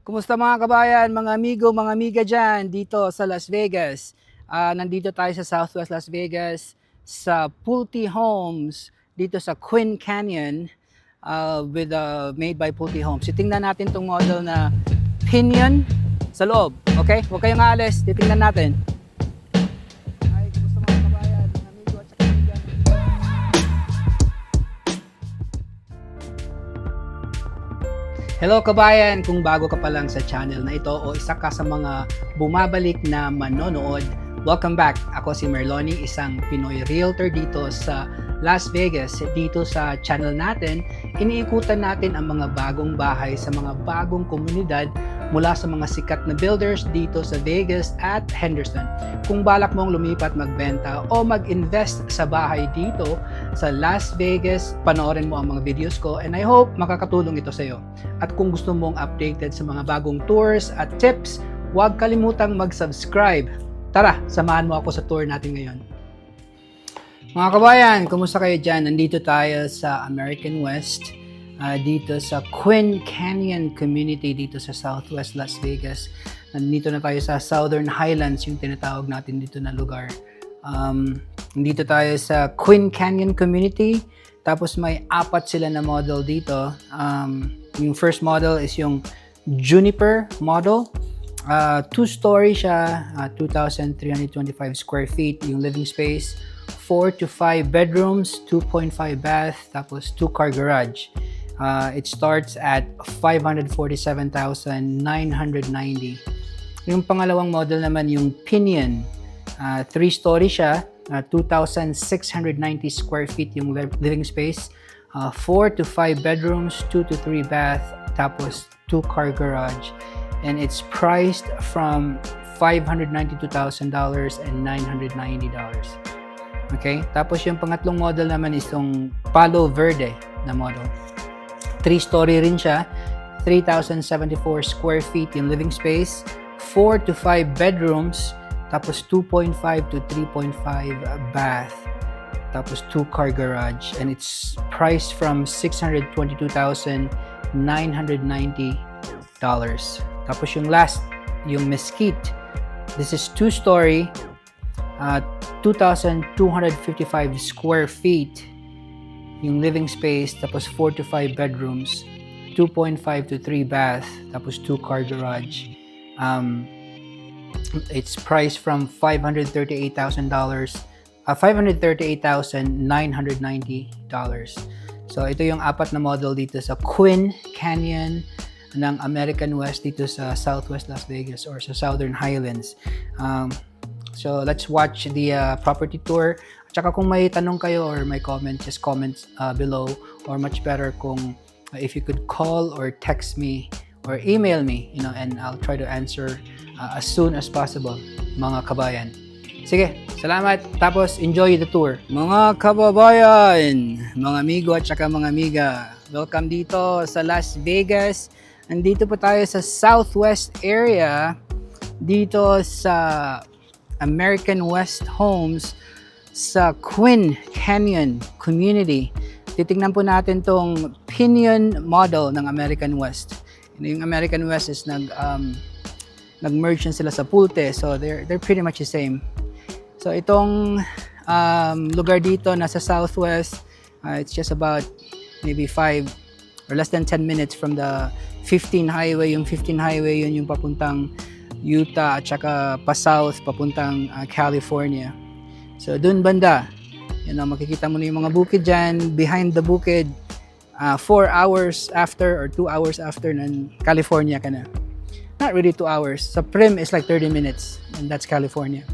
Kumusta mga kabayan, mga amigo, mga amiga dyan dito sa Las Vegas. Nandito tayo sa Southwest Las Vegas sa Pulte Homes dito sa Quinn Canyon made by Pulte Homes. Titingnan natin tong model na Pinion sa loob. Okay? Huwag kayong aalis. Titingnan natin. Ay, kumusta mga kabayan, mga amigo at saka amiga. Hello kabayan! Kung bago ka pa lang sa channel na ito o isa ka sa mga bumabalik na manonood, welcome back! Ako si Merloni, isang Pinoy Realtor dito sa Las Vegas. Dito sa channel natin, iniikutan natin ang mga bagong bahay sa mga bagong komunidad mula sa mga sikat na builders dito sa Vegas at Henderson. Kung balak mong lumipat, magbenta o mag-invest sa bahay dito sa Las Vegas, panoorin mo ang mga videos ko and I hope makakatulong ito sa iyo. At kung gusto mong updated sa mga bagong tours at tips, huwag kalimutang mag-subscribe. Tara, samahan mo ako sa tour natin ngayon. Mga kabayan, kumusta kayo dyan? Nandito tayo sa American West, dito sa Quinn Canyon Community dito sa Southwest Las Vegas. Nandito na tayo sa Southern Highlands, yung tinatawag natin dito na lugar. Nandito tayo sa Quinn Canyon Community, tapos may apat sila na model dito. Yung first model is yung Juniper model. Two-story siya, 2,325 square feet yung living space, 4 to 5 bedrooms, 2.5 bath, tapos 2-car garage. It starts at $547,990. Yung pangalawang model naman yung Pinion. 3-story siya, 2,690 square feet yung living space, 4 to 5 bedrooms, 2 to 3 bath, tapos 2-car garage. And it's priced from $592,000 and $990. Okay? Tapos yung pangatlong model naman is yung Palo Verde na model. 3-story rin siya, 3,074 square feet yung living space, 4 to 5 bedrooms, tapos 2.5 to 3.5 bath, tapos 2-car garage, and it's priced from $622,990. Tapos yung last, yung Mesquite. This is 2-story, 2,255 square feet yung living space, tapos 4 to 5 bedrooms, 2.5 to 3 bath, tapos 2-car garage. It's priced from $538,990. So ito yung apat na model dito sa Quinn Canyon ng American West dito sa Southwest Las Vegas or sa Southern Highlands. So let's watch the property tour. At saka kung may tanong kayo or may comment, just comment below, or much better kung if you could call or text me or email me, and I'll try to answer as soon as possible, mga kabayan. Sige, salamat. Tapos enjoy the tour. Mga kababayan, mga amigo at saka mga amiga, welcome dito sa Las Vegas. Nandito po tayo sa Southwest area, dito sa American West Homes sa Quinn Canyon Community. Titingnan po natin tong Pinion model ng American West. Yung American West is nag-merge na sila sa Pulte, so they're pretty much the same. So itong lugar dito nasa Southwest, it's just about maybe 5 or less than 10 minutes from the 15 highway. Yung 15 highway, yun yung papuntang Utah at saka pa-south, papuntang California. So dun banda, makikita mo na yung mga bukid dyan. Behind the bukid, 4 hours after or 2 hours after ng California ka na. Not really 2 hours. Sa Prim is like 30 minutes and that's California.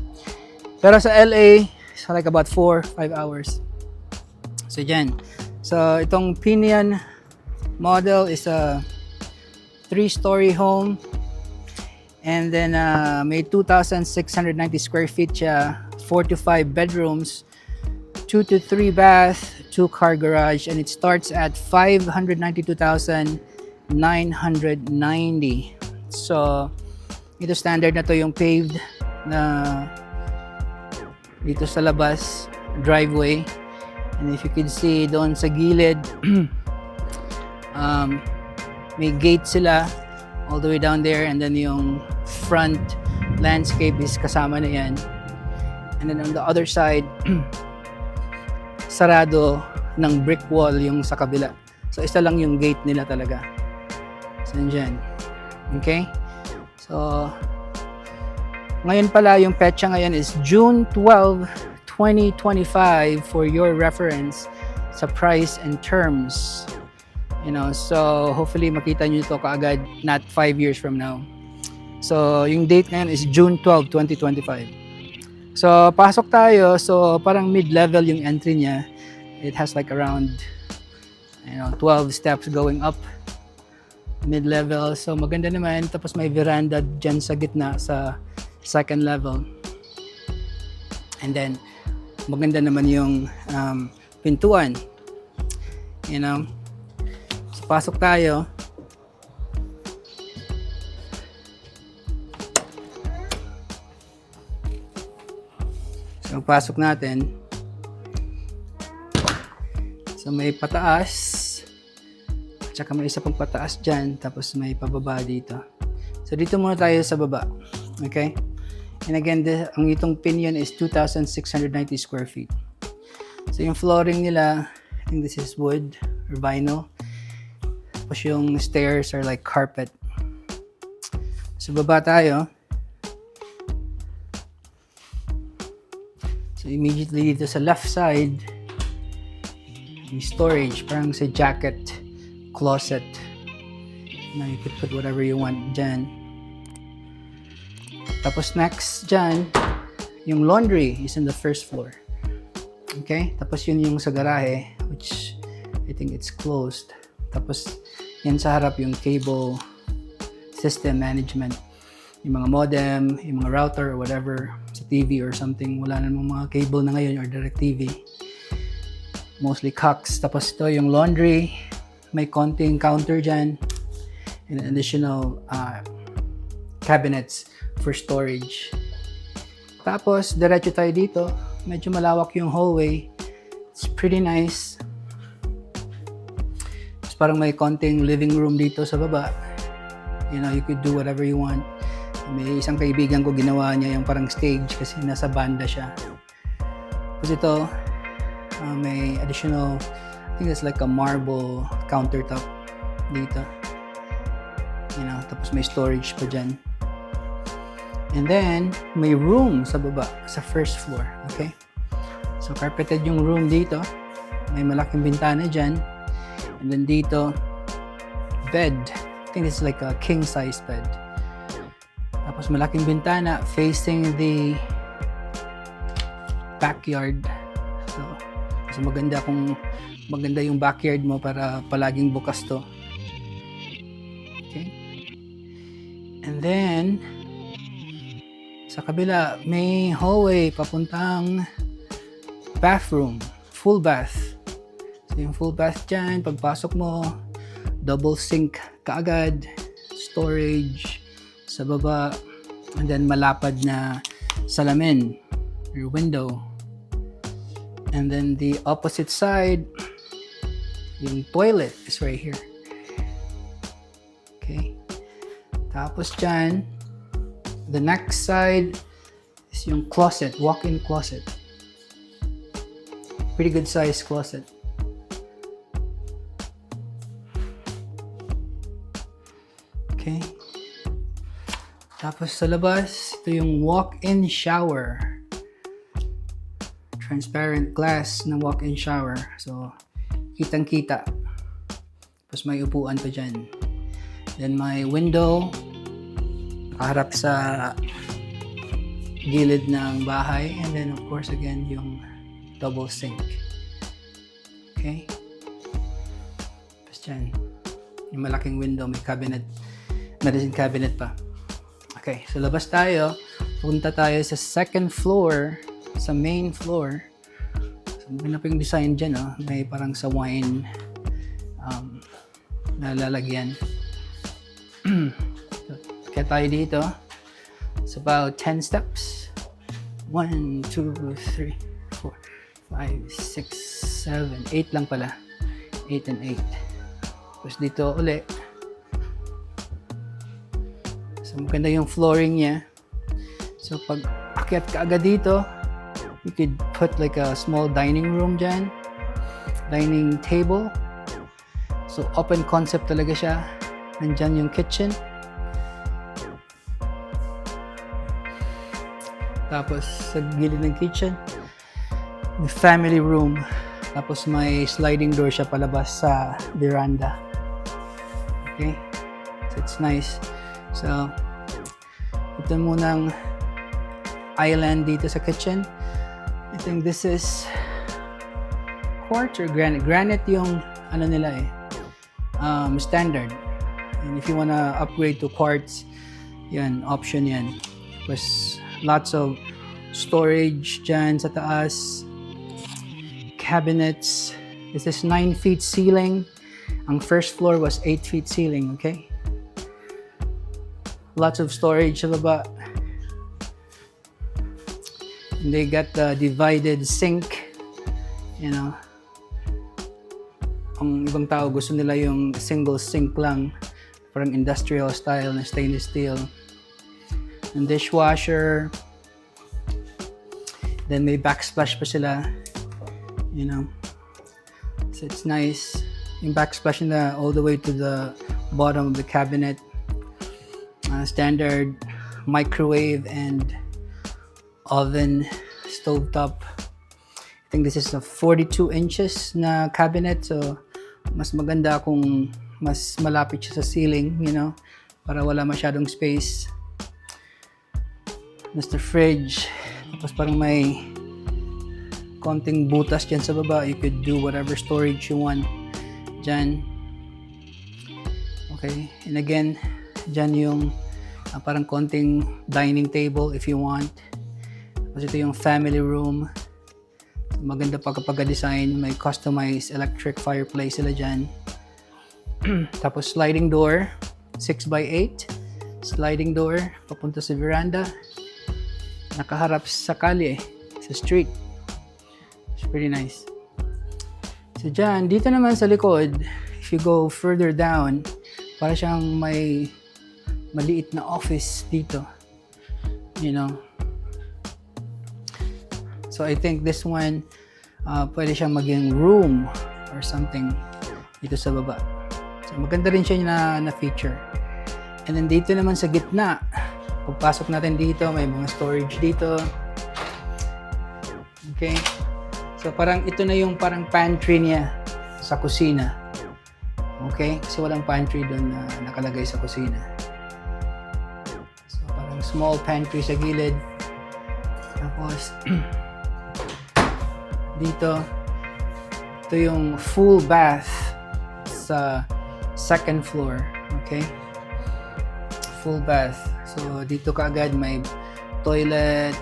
Pero sa LA, it's like about 4-5 hours. So dyan. So itong Pinion model is a 3-story home. And then may 2,690 square feet siya, 4 to 5 bedrooms, 2 to 3 bath, 2-car garage, and it starts at $592,990. So, ito standard na to yung paved na dito sa labas, driveway. And if you can see doon sa gilid, may gate sila all the way down there, and then yung front landscape is kasama na yan. And then on the other side, sarado ng brick wall yung sa kabila. So isa lang yung gate nila talaga. So dyan. Okay? So ngayon pala yung petsa ngayon is June 12, 2025 for your reference sa price and terms. So hopefully makita nyo ito kaagad, not 5 years from now. So yung date ngayon is June 12, 2025. So pasok tayo. So parang mid-level yung entry niya. It has like around 12 steps going up. Mid-level. So maganda naman. Tapos may veranda dyan sa gitna sa second level. And then maganda naman yung pintuan. So pasok tayo. So pasok natin. So may pataas. Tsaka may isa pang pataas dyan. Tapos may pababa dito. So dito muna tayo sa baba. Okay? And again, ang itong pinion is 2,690 square feet. So yung flooring nila, I think this is wood or vinyl. Tapos yung stairs are like carpet. So baba tayo. So immediately dito sa left side, yung storage, parang sa jacket, closet. You could put whatever you want dyan. Tapos next dyan, yung laundry is in the first floor. Okay? Tapos yun yung sa garahe, which I think it's closed. Tapos yan sa harap yung cable system management. Yung mga modem, yung mga router or whatever sa TV or something. Wala namang mga cable na ngayon or direct TV. Mostly cox. Tapos ito yung laundry. May konting counter dyan. And additional cabinets for storage. Tapos, diretso tayo dito. Medyo malawak yung hallway. It's pretty nice. Tapos parang may konting living room dito sa baba. You could do whatever you want. May isang kaibigan ko, ginawa niya yung parang stage kasi nasa banda siya. Tapos ito, may additional, I think it's like a marble countertop dito. Tapos may storage pa dyan. And then, may room sa baba, sa first floor. Okay? So, carpeted yung room dito. May malaking bintana dyan. And then dito, bed. I think it's like a king-size bed. Tapos malaking bintana facing the backyard. So maganda yung backyard mo para palaging bukas to. Okay? And then, sa kabila, may hallway papuntang bathroom. Full bath. So yung full bath dyan, pagpasok mo, double sink kaagad, storage sa baba, and then malapad na salamin or window. And then the opposite side, yung toilet is right here. Okay. Tapos dyan, the next side is yung closet, walk-in closet. Pretty good size closet. Okay. Tapos sa labas, ito yung walk-in shower. Transparent glass na walk-in shower. So, kitang-kita. Tapos may upuan pa dyan. Then may window. Nakaharap sa gilid ng bahay. And then of course again, yung double sink. Okay? Tapos dyan, yung malaking window, may cabinet. Medicine cabinet pa. Okay, so labas tayo. Punta tayo sa second floor, sa main floor. So, maganda pa yung design dyan, oh. May parang sa wine na lalagyan. Kaya tayo dito. It's about 10 steps. 1, 2, 3, 4, 5, 6, 7, 8 lang pala. 8 and 8. Tapos dito uli. So maganda yung flooring niya. So pag akyat ka agad dito, you could put like a small dining room dyan. Dining table. So open concept talaga siya. Nandyan yung kitchen. Tapos sa gilid ng kitchen, the family room. Tapos may sliding door siya palabas sa veranda. Okay? So it's nice. So ito munang island dito sa kitchen. I think this is quartz or granite. Granite yung ano nila standard. And if you wanna upgrade to quartz, yan, option yan. Plus lots of storage dyan sa taas. Cabinets. This is 9 feet ceiling. Ang first floor was 8 feet ceiling, okay? Lots of storage sa baba. And they got the divided sink. You know. Ang ibang tao gusto nila yung single sink lang. Parang industrial style na stainless steel. And dishwasher. Then may backsplash pa sila. You know. So it's nice. Yung backsplash na all the way to the bottom of the cabinet. Standard microwave and oven stovetop. I think this is a 42 inches na cabinet, so mas maganda kung mas malapit siya sa ceiling, you know, para wala masyadong space. Mr. Fridge. Tapos parang may konting butas dyan sa baba. You could do whatever storage you want dyan. Okay, and again, dyan yung parang konting dining table if you want. Tapos ito yung family room. Maganda pa kapag design. May customized electric fireplace sila dyan. Tapos sliding door, 6x8. Sliding door, papunta sa veranda. Nakaharap sa kalye, sa street. It's pretty nice. So dyan, dito naman sa likod, if you go further down, para siyang may maliit na office dito. You know. So I think this one, pwede siyang maging room or something dito sa baba. So maganda rin siya na feature. And then dito naman sa gitna, pagpasok natin dito, may mga storage dito. Okay. So parang ito na yung parang pantry niya sa kusina. Okay? Kasi walang pantry doon na nakalagay sa kusina. So parang small pantry sa gilid. Tapos dito, ito yung full bath sa second floor. Okay? Full bath. So dito kaagad may toilet,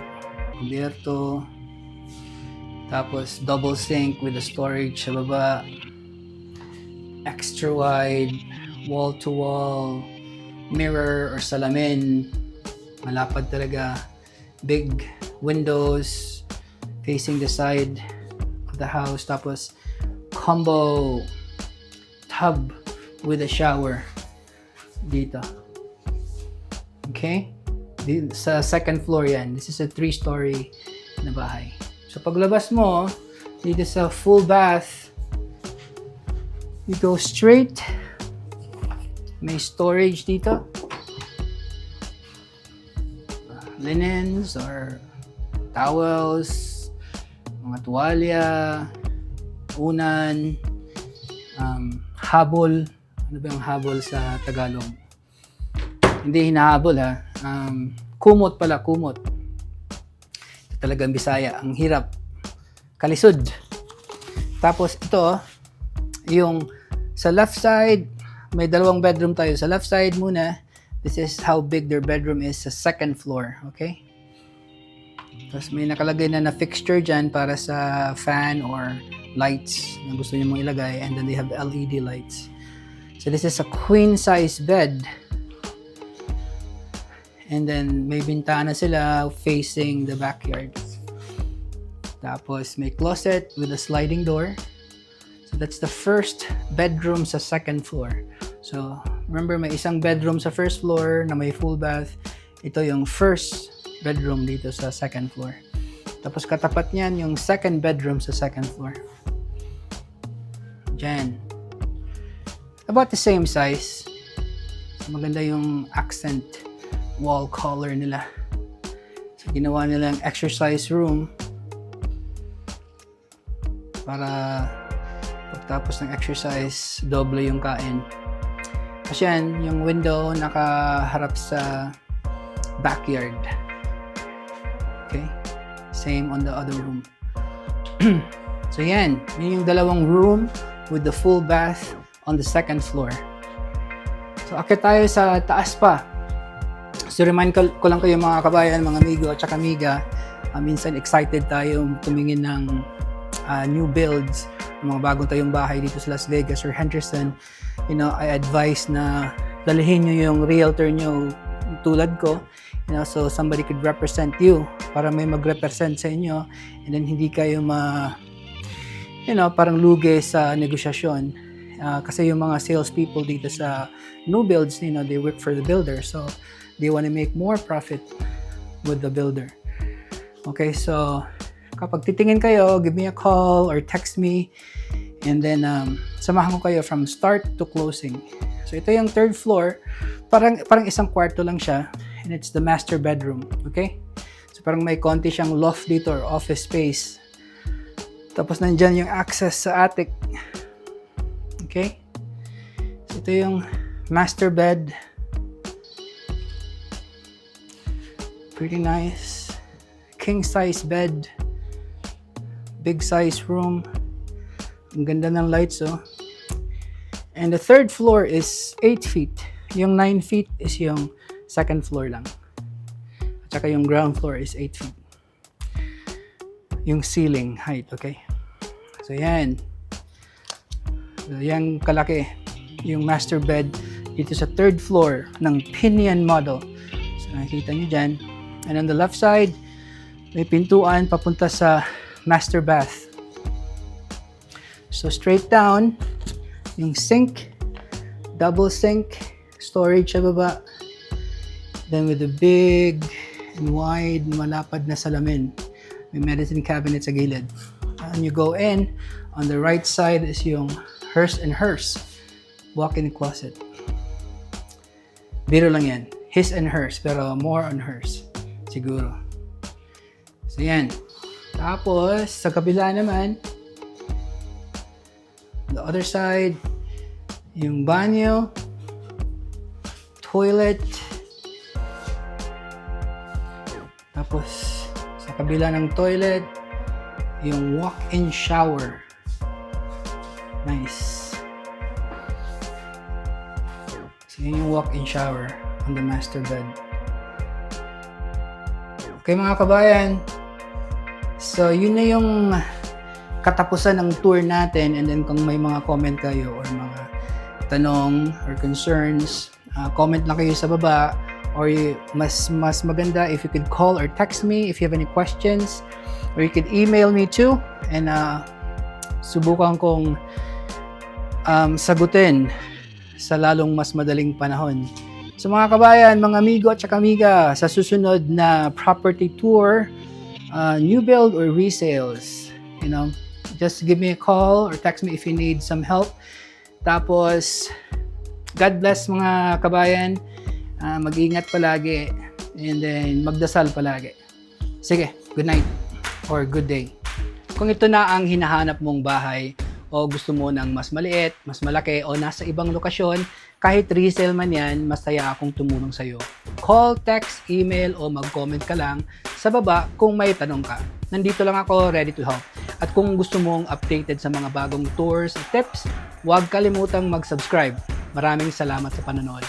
kubierto, tapos double sink with a storage sa baba, extra wide, wall to wall, mirror or salamin, malapad talaga, big windows facing the side of the house, tapos combo tub with a shower dito. Okay? Sa second floor yan. This is a 3-story na bahay. So paglabas mo, dito sa full bath, you go straight. May storage dito. Linens or towels, mga tuwalya, unan, habol. Ano ba yung habol sa Tagalog? Hindi hinahabol ha. Kumot pala, kumot. Talagang Bisaya, ang hirap. Kalisod. Tapos ito, yung sa left side, may dalawang bedroom tayo. Sa left side muna, this is how big their bedroom is sa second floor. Okay? Tapos may nakalagay na fixture dyan para sa fan or lights na gusto nyo mong ilagay. And then they have LED lights. So this is a queen size bed. And then may bintana sila facing the backyard. Tapos may closet with a sliding door. So that's the first bedroom sa second floor. So Remember, may isang bedroom sa first floor na may full bath. Ito yung first bedroom dito sa second floor. Tapos katapat niyan yung second bedroom sa second floor. Diyan. About the same size. Maganda yung accent wall color nila. So ginawa nilang exercise room para pagtapos ng exercise, doble yung kain. Kasi yan, yung window nakaharap sa backyard. Okay? Same on the other room. So yan, yun yung dalawang room with the full bath on the second floor. So akit tayo sa taas pa. So remind ko lang kayo mga kabayan, mga amigo at saka amiga, minsan excited tayo tumingin ng new builds, mga bagong tayong bahay dito sa Las Vegas or Henderson. You know, I advise na dalhin nyo yung realtor nyo tulad ko, you know, so somebody could represent you para may mag-represent sa inyo, and then hindi kayo parang lugi sa negosyasyon. Kasi yung mga salespeople dito sa new builds, you know, they work for the builder, so they want to make more profit with the builder. Okay, so kapag titingin kayo, give me a call or text me, and then samahan ko kayo from start to closing. So ito yung third floor, parang isang kwarto lang siya, and it's the master bedroom. Okay, so parang may konti siyang loft dito or office space. Tapos nandyan yung access sa attic. Okay, so ito yung master bed. Pretty nice. King size bed. Big size room. Ang ganda ng lights, oh. And the third floor is 8 feet. Yung 9 feet is yung second floor lang. At saka yung ground floor is 8 feet. Yung ceiling height, okay? So yan. So yan kalaki. Yung master bed dito sa third floor ng Pinion model. So nakikita nyo dyan. And on the left side, may pintuan papunta sa master bath. So straight down, yung sink, double sink, storage sa baba. Then with a big and wide, malapad na salamin. May medicine cabinet sa gilid. And you go in, on the right side is yung hers and hers. Walk-in closet. Biro lang yan. His and hers, pero more on hers. Siguro. So yan. Tapos, sa kabila naman, the other side, yung banyo, toilet, tapos sa kabila ng toilet, yung walk-in shower. Nice. So yun yung walk-in shower on the master bed. Okay mga kabayan, so yun na yung katapusan ng tour natin, and then kung may mga comment kayo or mga tanong or concerns, comment lang kayo sa baba, or mas maganda if you could call or text me if you have any questions, or you could email me too, and subukan kong sagutin sa lalong mas madaling panahon. So mga kabayan, mga amigo at saka amiga, sa susunod na property tour, new build or resales, you know, just give me a call or text me if you need some help. Tapos, God bless mga kabayan, mag-ingat palagi, and then magdasal palagi. Sige, good night or good day. Kung ito na ang hinahanap mong bahay, o gusto mo ng mas maliit, mas malaki, o nasa ibang lokasyon, kahit resale man yan, masaya akong tumulong sa'yo. Call, text, email, o mag-comment ka lang sa baba kung may tanong ka. Nandito lang ako, ready to help. At kung gusto mong updated sa mga bagong tours at tips, huwag kalimutang mag-subscribe. Maraming salamat sa panonood.